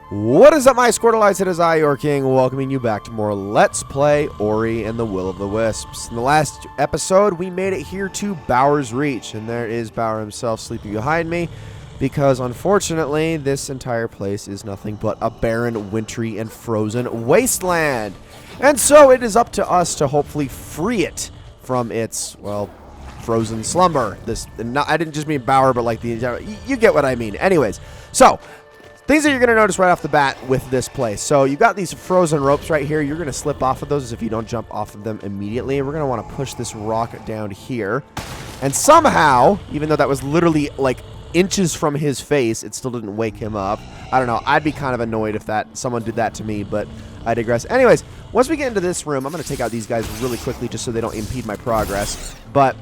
What is up, my Squirtleites? It is I, your king, welcoming you back to more Let's Play Ori and the Will of the Wisps. In the last episode, we made it here to Baur's Reach, and there is Baur himself sleeping behind me, because unfortunately, this entire place is nothing but a barren, wintry, and frozen wasteland. And so it is up to us to hopefully free it from its, well, frozen slumber. I didn't just mean Baur, but like the entire, you get what I mean. Anyways, so things that you're going to notice right off the bat with this place. So you've got these frozen ropes right here. You're going to slip off of those if you don't jump off of them immediately. We're going to want to push this rock down here. And somehow, even though that was literally like inches from his face, it still didn't wake him up. I don't know. I'd be kind of annoyed if someone did that to me, but I digress. Anyways, once we get into this room, I'm going to take out these guys really quickly just so they don't impede my progress. But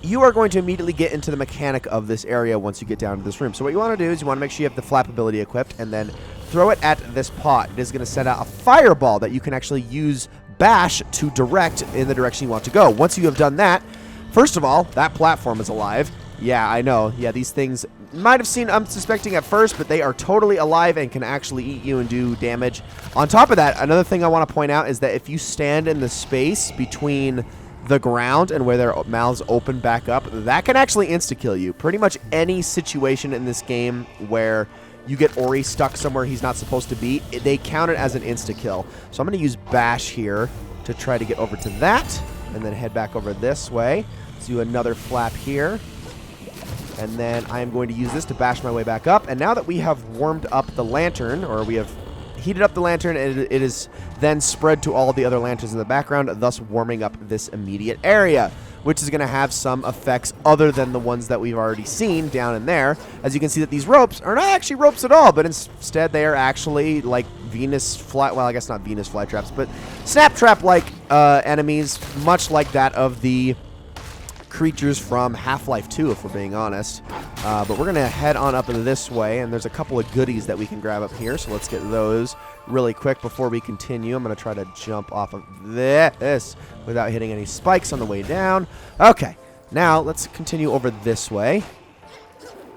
you are going to immediately get into the mechanic of this area once you get down to this room. So what you want to do is you want to make sure you have the flap ability equipped and then throw it at this pot. It is going to send out a fireball that you can actually use bash to direct in the direction you want to go. Once you have done that, first of all, that platform is alive. Yeah, I know. Yeah, these things might have seemed unsuspecting at first, but they are totally alive and can actually eat you and do damage. On top of that, another thing I want to point out is that if you stand in the space between the ground and where their mouths open back up, that can actually insta-kill you. Pretty much any situation in this game where you get Ori stuck somewhere he's not supposed to be, they count it as an insta-kill. So I'm going to use bash here to try to get over to that, and then head back over this way. Let's do another flap here. And then I am going to use this to bash my way back up. And now that we have warmed up the lantern, or we have heated up the lantern, and it is then spread to all the other lanterns in the background, thus warming up this immediate area, which is going to have some effects other than the ones that we've already seen down in there. As you can see that these ropes are not actually ropes at all, but instead they are actually like well, I guess not Venus flytraps, but snap trap-like enemies, much like that of the creatures from Half-Life 2, if we're being honest. But we're going to head on up this way, and there's a couple of goodies that we can grab up here, so let's get those really quick before we continue. I'm going to try to jump off of this without hitting any spikes on the way down. Okay, now let's continue over this way.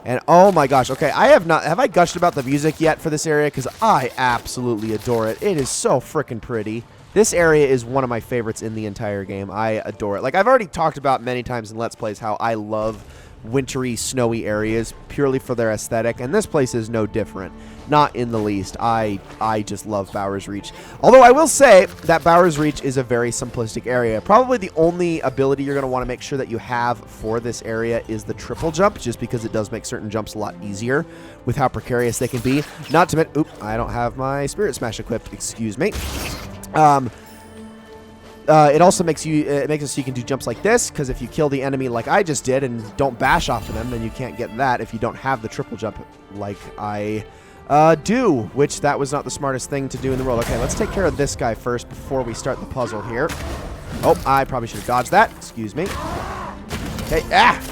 And oh my gosh, okay, have I gushed about the music yet for this area? Because I absolutely adore it. It is so freaking pretty. This area is one of my favorites in the entire game. I adore it. Like, I've already talked about many times in Let's Plays how I love wintry, snowy areas purely for their aesthetic, and this place is no different. Not in the least. I just love Baur's Reach. Although I will say that Baur's Reach is a very simplistic area. Probably the only ability you're going to want to make sure that you have for this area is the triple jump, just because it does make certain jumps a lot easier with how precarious they can be. Not to mention, oop, I don't have my Spirit Smash equipped, excuse me. It also makes it so you can do jumps like this, because if you kill the enemy like I just did and don't bash off of them, then you can't get that if you don't have the triple jump like I do, which that was not the smartest thing to do in the world. Okay, let's take care of this guy first before we start the puzzle here. Oh, I probably should have dodged that. Excuse me. Okay,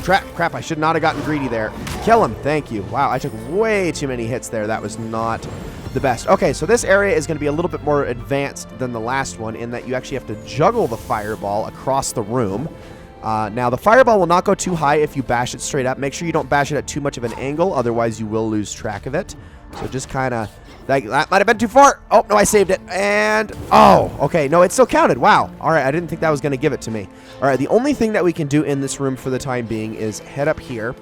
crap, I should not have gotten greedy there. Kill him, thank you. Wow, I took way too many hits there. That was not the best. Okay, so this area is going to be a little bit more advanced than the last one in that you actually have to juggle the fireball across the room. Now, the fireball will not go too high if you bash it straight up. Make sure you don't bash it at too much of an angle, otherwise you will lose track of it. So just kind of, that might have been too far. Oh, no, I saved it. And, oh, okay, no, it still counted. Wow. All right, I didn't think that was going to give it to me. All right, the only thing that we can do in this room for the time being is head up here,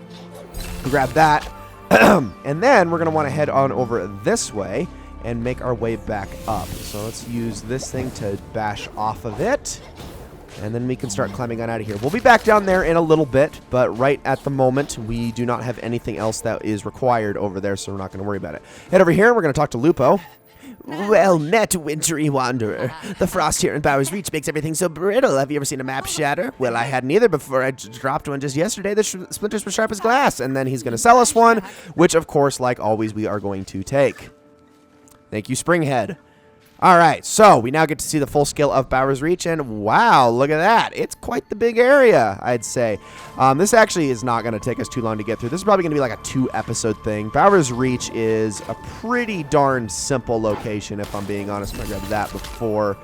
grab that, and then we're going to want to head on over this way and make our way back up. So let's use this thing to bash off of it, and then we can start climbing on out of here. We'll be back down there in a little bit, but right at the moment, we do not have anything else that is required over there, so we're not going to worry about it. Head over here, and we're going to talk to Lupo. Well met, wintry wanderer. The frost here in Baur's Reach makes everything so brittle. Have you ever seen a map shatter? Well, I hadn't either before. I dropped one just yesterday. The splinters were sharp as glass. And then he's going to sell us one, which, of course, like always, we are going to take. Thank you, Springhead. All right, so we now get to see the full scale of Baur's Reach, and wow, look at that. It's quite the big area, I'd say. This actually is not going to take us too long to get through. This is probably going to be like a 2-episode thing. Baur's Reach is a pretty darn simple location, if I'm being honest. I'm going to grab that before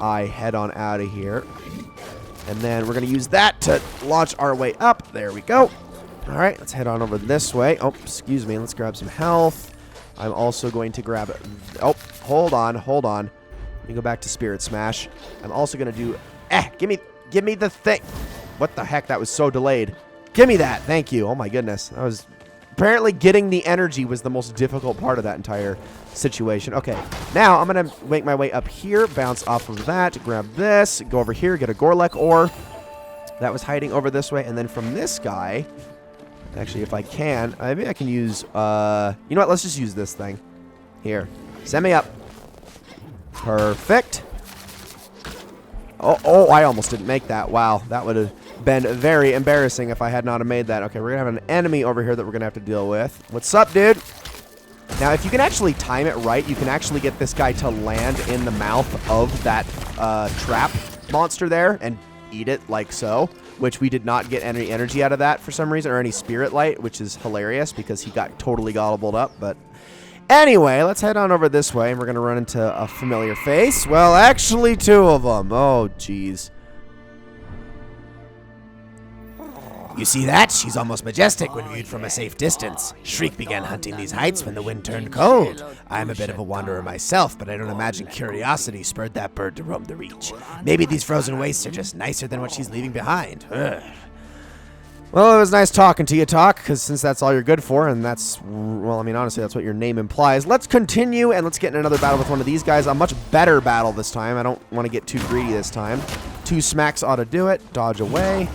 I head on out of here. And then we're going to use that to launch our way up. There we go. All right, let's head on over this way. Oh, excuse me. Let's grab some health. I'm also going to grab... Oh, hold on. Let me go back to Spirit Smash. I'm also going to do... give me the thing. What the heck? That was so delayed. Give me that. Thank you. Oh, my goodness. That was... Apparently, getting the energy was the most difficult part of that entire situation. Okay, now I'm going to make my way up here, bounce off of that, grab this, go over here, get a Gorlek ore. That was hiding over this way, and then from this guy... Actually, if I can, maybe I can use, you know what, let's just use this thing. Here, send me up. Perfect. Oh, I almost didn't make that. Wow, that would have been very embarrassing if I had not have made that. Okay, we're going to have an enemy over here that we're going to have to deal with. What's up, dude? Now, if you can actually time it right, you can actually get this guy to land in the mouth of that trap monster there and eat it like so. Which we did not get any energy out of that for some reason, or any spirit light, which is hilarious because he got totally gobbled up. But anyway, let's head on over this way, and we're going to run into a familiar face. Well, actually, two of them. Oh, jeez. You see that? She's almost majestic when viewed from a safe distance. Shriek began hunting these heights when the wind turned cold. I'm a bit of a wanderer myself, but I don't imagine curiosity spurred that bird to roam the reach. Maybe these frozen wastes are just nicer than what she's leaving behind. Ugh. Well, it was nice talking to you, Talk, because since that's all you're good for, and that's, well, I mean, honestly, that's what your name implies. Let's continue, and let's get in another battle with one of these guys. A much better battle this time. I don't want to get too greedy this time. 2 smacks ought to do it. Dodge away.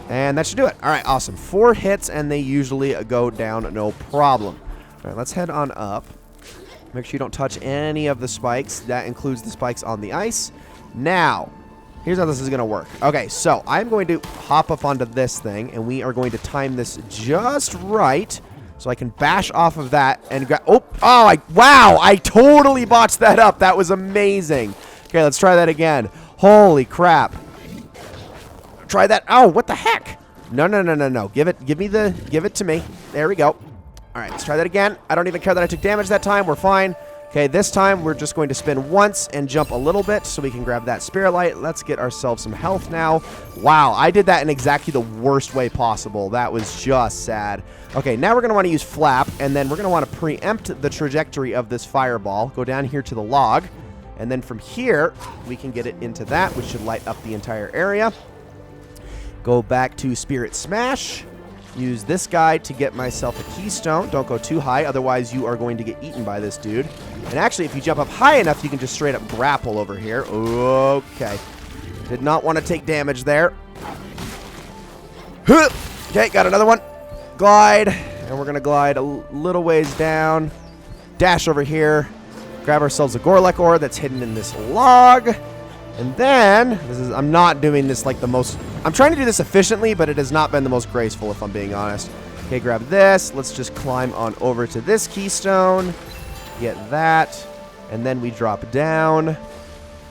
And that should do it. All right, awesome. 4 hits, and they usually go down no problem. All right, let's head on up. Make sure you don't touch any of the spikes. That includes the spikes on the ice. Now, here's how this is going to work. Okay, so I'm going to hop up onto this thing, and we are going to time this just right so I can bash off of that and grab... Wow, I totally botched that up. That was amazing. Okay, let's try that again. Holy crap. Try that. Oh, what the heck? No. Give it to me. There we go. All right, let's try that again. I don't even care that I took damage that time. We're fine. Okay, this time we're just going to spin once and jump a little bit so we can grab that spirit light. Let's get ourselves some health now. Wow, I did that in exactly the worst way possible. That was just sad. Okay, now we're going to want to use Flap, and then we're going to want to preempt the trajectory of this fireball. Go down here to the log, and then from here, we can get it into that, which should light up the entire area. Go back to Spirit Smash. Use this guy to get myself a keystone. Don't go too high, otherwise you are going to get eaten by this dude. And actually, if you jump up high enough, you can just straight up grapple over here. Okay. Did not want to take damage there. Okay, got another one. Glide. And we're going to glide a little ways down. Dash over here. Grab ourselves a Gorlek ore that's hidden in this log. And then, I'm not doing this like the most... I'm trying to do this efficiently, but it has not been the most graceful, if I'm being honest. Okay, grab this. Let's just climb on over to this keystone. Get that. And then we drop down.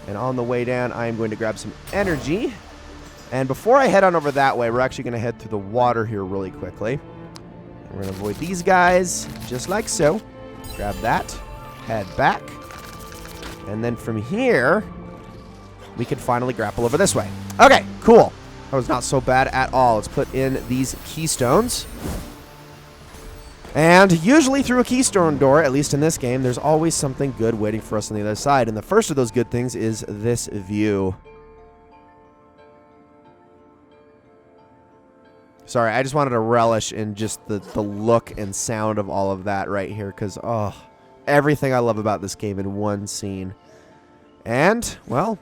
And on the way down, I am going to grab some energy. And before I head on over that way, we're actually going to head through the water here really quickly. And we're going to avoid these guys, just like so. Grab that. Head back. And then from here... we can finally grapple over this way. Okay, cool. That was not so bad at all. Let's put in these keystones. And usually through a keystone door, at least in this game, there's always something good waiting for us on the other side. And the first of those good things is this view. Sorry, I just wanted to relish in just the look and sound of all of that right here. Because, oh, everything I love about this game in one scene. And, well...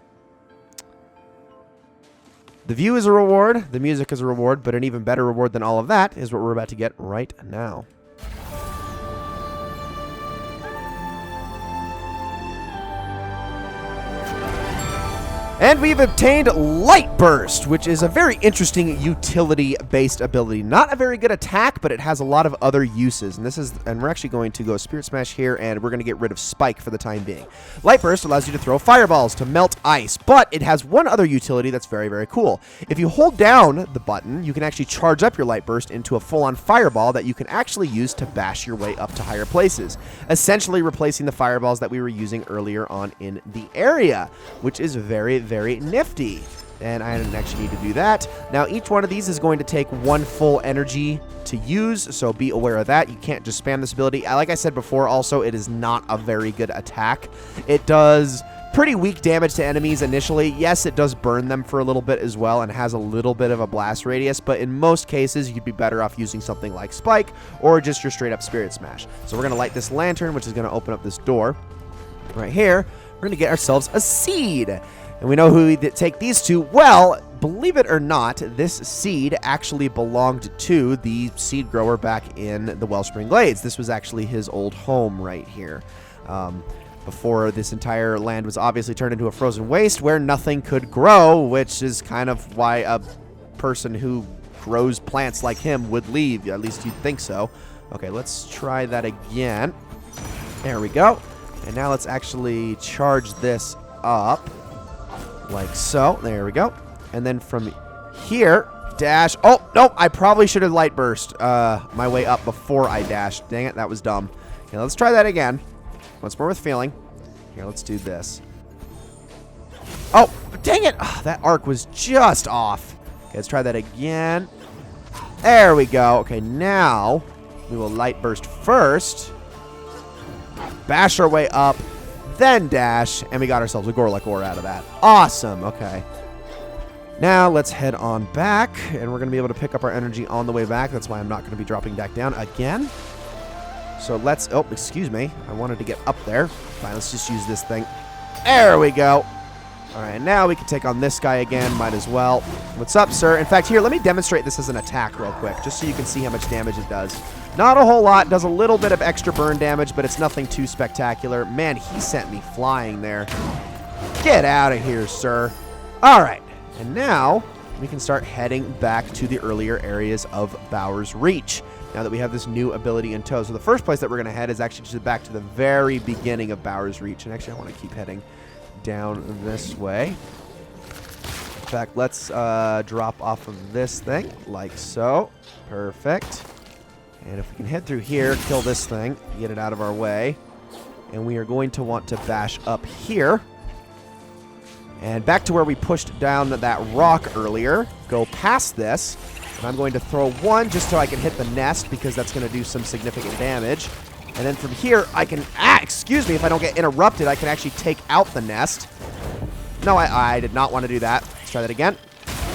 the view is a reward, the music is a reward, but an even better reward than all of that is what we're about to get right now. And we've obtained Light Burst, which is a very interesting utility-based ability. Not a very good attack, but it has a lot of other uses. And we're actually going to go Spirit Smash here, and we're going to get rid of Spike for the time being. Light Burst allows you to throw fireballs to melt ice, but it has one other utility that's very, very cool. If you hold down the button, you can actually charge up your Light Burst into a full-on fireball that you can actually use to bash your way up to higher places, essentially replacing the fireballs that we were using earlier on in the area, which is very, very nifty. And I didn't actually need to do that. Now, each one of these is going to take 1 full energy to use, so be aware of that. You can't just spam this ability. Like I said before, also, it is not a very good attack. It does pretty weak damage to enemies initially. Yes, it does burn them for a little bit as well and has a little bit of a blast radius, but in most cases, you'd be better off using something like Spike or just your straight-up Spirit Smash. So we're going to light this lantern, which is going to open up this door. Right here, we're going to get ourselves a seed. And we know who we take these to. Well, believe it or not, this seed actually belonged to the seed grower back in the Wellspring Glades. This was actually his old home right here. Before this entire land was obviously turned into a frozen waste where nothing could grow, which is kind of why a person who grows plants like him would leave. At least you'd think so. Okay, let's try that again. There we go. And now let's actually charge this up. Like so. There we go. And then from here, dash. Oh, no, I probably should have light burst my way up before I dashed. Dang it, that was dumb. Okay, let's try that again. Once more with feeling. Here, let's do this. Oh, dang it. Oh, that arc was just off. Okay, let's try that again. There we go. Okay, now we will light burst first. Bash our way up. Then dash. And we got ourselves a Gorlek ore out of that. Awesome. Okay. Now let's head on back. And we're going to be able to pick up our energy on the way back. That's why I'm not going to be dropping back down again. So let's, oh, excuse me. I wanted to get up there. Fine, let's just use this thing. There we go. All right, now we can take on this guy again. Might as well. What's up, sir? In fact, here, let me demonstrate this as an attack real quick, just so you can see how much damage it does. Not a whole lot. Does a little bit of extra burn damage, but it's nothing too spectacular. Man, he sent me flying there. Get out of here, sir. All right, and now we can start heading back to the earlier areas of Baur's Reach. Now that we have this new ability in tow. So the first place that we're going to head is actually just back to the very beginning of Baur's Reach. And actually, I want to keep heading down this way. In fact, let's drop off of this thing, like so. Perfect. And if we can head through here, kill this thing, get it out of our way. And we are going to want to bash up here. And back to where we pushed down that rock earlier. Go past this. And I'm going to throw one just so I can hit the nest because that's going to do some significant damage. And then from here, I can... excuse me, if I don't get interrupted, I can actually take out the nest. No, I did not want to do that. Let's try that again.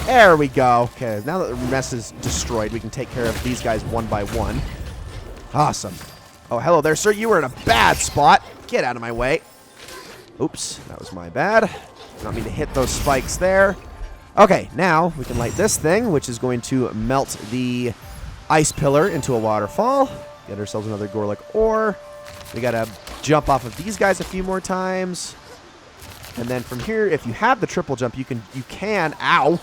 There we go. Okay, now that the nest is destroyed, we can take care of these guys one by one. Awesome. Oh, hello there, sir. You were in a bad spot. Get out of my way. Oops, that was my bad. Did not mean to hit those spikes there. Okay, now we can light this thing, which is going to melt the ice pillar into a waterfall. Get ourselves another Gorlek ore. We gotta jump off of these guys a few more times. And then from here, if you have the triple jump, you can, ow,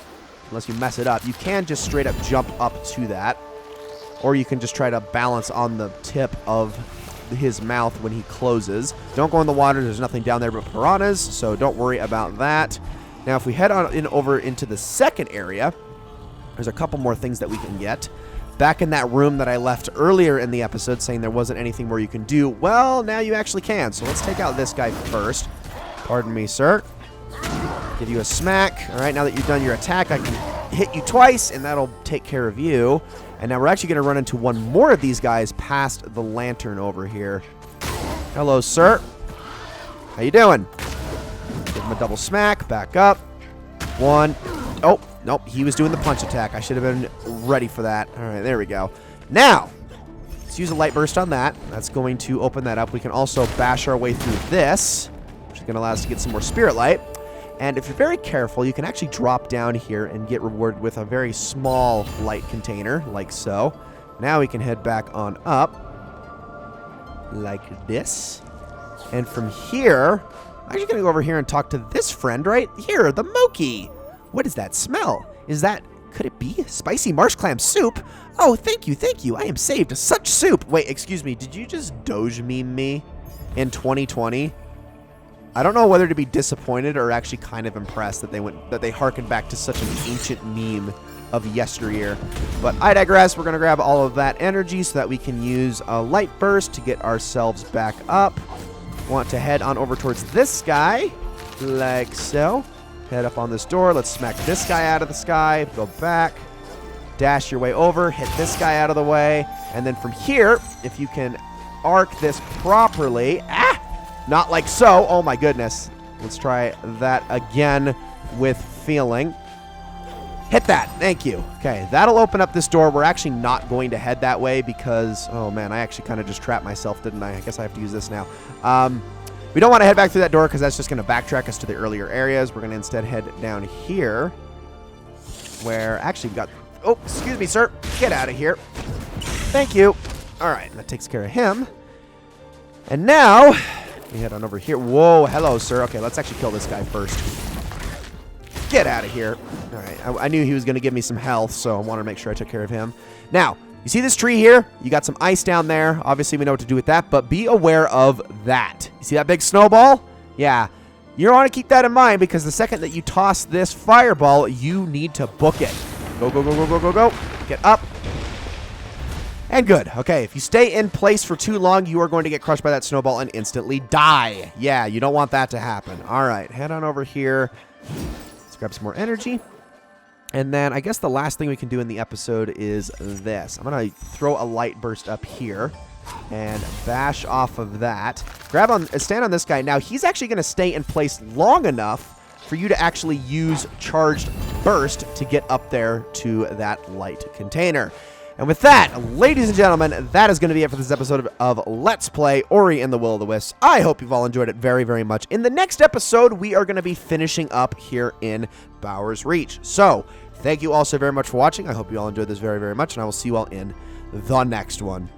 unless you mess it up, you can just straight up jump up to that. Or you can just try to balance on the tip of his mouth when he closes. Don't go in the water, there's nothing down there but piranhas, so don't worry about that. Now, if we head on over into the second area, there's a couple more things that we can get. Back in that room that I left earlier in the episode saying there wasn't anything more you can do, well, now you actually can. So let's take out this guy first. Pardon me, sir. Give you a smack. All right, now that you've done your attack, I can hit you twice, and that'll take care of you. And now we're actually going to run into one more of these guys past the lantern over here. Hello, sir. How you doing? Give him a double smack. Back up. One. Oh, nope. He was doing the punch attack. I should have been ready for that. All right, there we go. Now, let's use a light burst on that. That's going to open that up. We can also bash our way through this, which is going to allow us to get some more spirit light. And if you're very careful, you can actually drop down here and get rewarded with a very small light container, like so. Now we can head back on up, like this. And from here, I'm actually going to go over here and talk to this friend right here, the Moki. What is that smell? Is that, could it be spicy marsh clam soup? Oh, thank you, thank you. I am saved. Such soup. Wait, excuse me. Did you just Doge meme me in 2020? I don't know whether to be disappointed or actually kind of impressed that they harkened back to such an ancient meme of yesteryear. But I digress. We're going to grab all of that energy so that we can use a light burst to get ourselves back up. Want to head on over towards this guy, like so. head up on this door. Let's smack this guy out of the sky. Go back. Dash your way over. Hit this guy out of the way. And then from here, if you can arc this properly. Not like so. Oh, my goodness. Let's try that again with feeling. Hit that. Thank you. Okay, that'll open up this door. We're actually not going to head that way because, oh, man, I actually kind of just trapped myself, didn't I? I guess I have to use this now. We don't want to head back through that door because that's just going to backtrack us to the earlier areas. We're going to instead head down here where actually we've got... Oh, excuse me, sir. Get out of here. Thank you. All right, that takes care of him. And now we head on over here. Whoa, hello, sir. Okay, let's actually kill this guy first. Get out of here. All right, I knew he was going to give me some health, so I wanted to make sure I took care of him. Now, you see this tree here? You got some ice down there. Obviously, we know what to do with that, but be aware of that. You see that big snowball? Yeah. You want to keep that in mind because the second that you toss this fireball, you need to book it. Go, go, go, go, go, go, go. Get up. And good. Okay, if you stay in place for too long, you are going to get crushed by that snowball and instantly die. Yeah, you don't want that to happen. All right, head on over here. Let's grab some more energy. And then I guess the last thing we can do in the episode is this. I'm going to throw a light burst up here and bash off of that. Stand on this guy. Now, he's actually going to stay in place long enough for you to actually use charged burst to get up there to that light container. And with that, ladies and gentlemen, that is going to be it for this episode of Let's Play Ori and the Will of the Wisps. I hope you've all enjoyed it very, very much. In the next episode, we are going to be finishing up here in Baur's Reach. So, thank you all so very much for watching. I hope you all enjoyed this very, very much, and I will see you all in the next one.